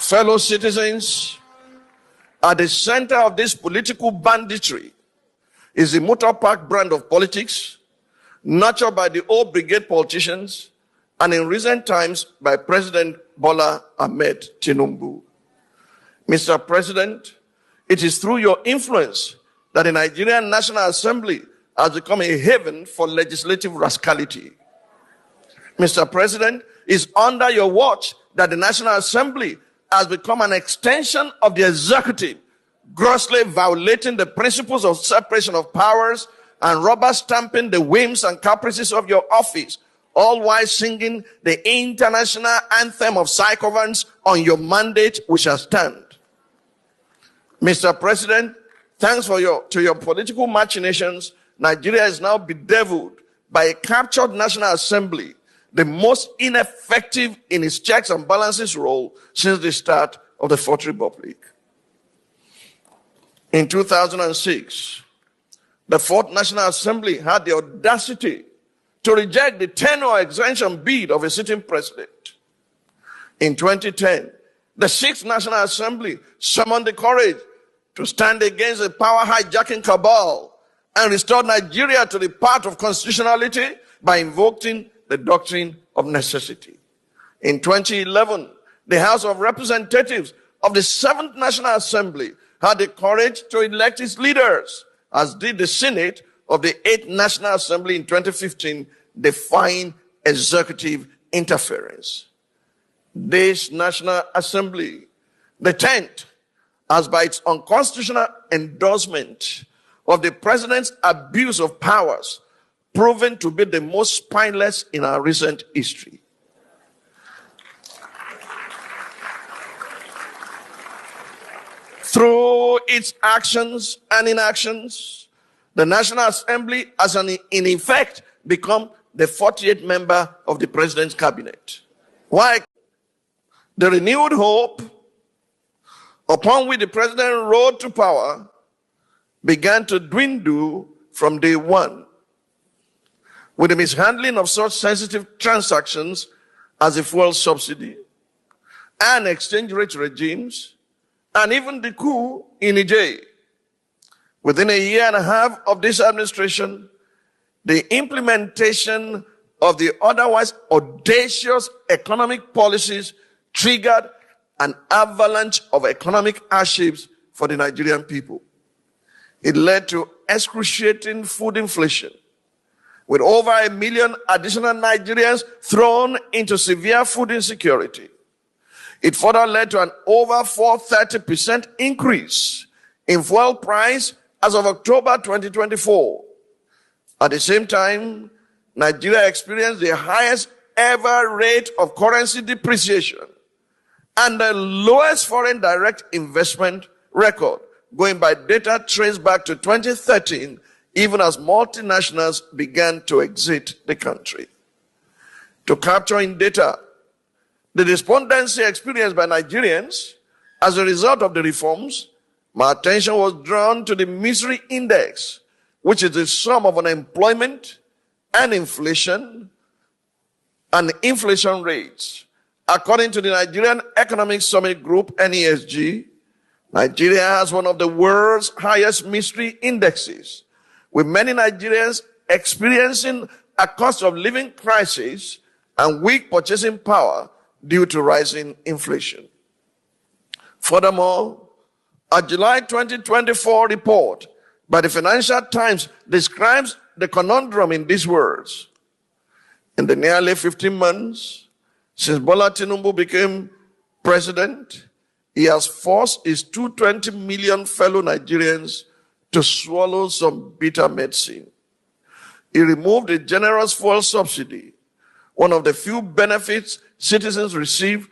Fellow citizens, at the center of this political banditry is the motor park brand of politics, nurtured by the old brigade politicians, and in recent times by President Bola Ahmed Tinubu. Mr. President, it is through your influence that the Nigerian National Assembly has become a haven for legislative rascality. Mr. President, it's under your watch that the National Assembly has become an extension of the executive, grossly violating the principles of separation of powers and rubber stamping the whims and caprices of your office, all while singing the international anthem of psychoviolence on your mandate, we shall stand. Mr. President, thanks to your political machinations, Nigeria is now bedeviled by a captured National Assembly, the most ineffective in its checks and balances role since the start of the Fourth Republic. In 2006, the Fourth National Assembly had the audacity to reject the tenure extension bid of a sitting president. In 2010, the Sixth National Assembly summoned the courage to stand against the power hijacking cabal and restore Nigeria to the path of constitutionality by invoking the doctrine of necessity. In 2011, the House of Representatives of the Seventh National Assembly had the courage to elect its leaders, as did the Senate of the Eighth National Assembly in 2015, defying executive interference. This National Assembly, the 10th, has by its unconstitutional endorsement of the president's abuse of powers proven to be the most spineless in our recent history. Through its actions and inactions, the National Assembly has in effect become the 48th member of the president's cabinet. Why? The renewed hope upon which the president rode to power began to dwindle from day one, with the mishandling of such sensitive transactions as the fuel subsidy and exchange rate regimes, and even the coup in Niger. Within a year and a half of this administration, the implementation of the otherwise audacious economic policies triggered an avalanche of economic hardships for the Nigerian people. It led to excruciating food inflation, with over 1 million additional Nigerians thrown into severe food insecurity. It further led to an over 430% increase in fuel price as of October 2024. At the same time, Nigeria experienced the highest ever rate of currency depreciation and the lowest foreign direct investment record, going by data traced back to 2013, even as multinationals began to exit the country. To capture in data the despondency experienced by Nigerians as a result of the reforms, my attention was drawn to the misery index, which is the sum of unemployment and inflation rates. According to the Nigerian Economic Summit Group, NESG, Nigeria has one of the world's highest misery indexes, with many Nigerians experiencing a cost of living crisis and weak purchasing power due to rising inflation. Furthermore, a July 2024 report by the Financial Times describes the conundrum in these words. In the nearly 15 months since Bola Tinubu became president, he has forced his 220 million fellow Nigerians to swallow some bitter medicine. He removed the generous fuel subsidy, one of the few benefits citizens receive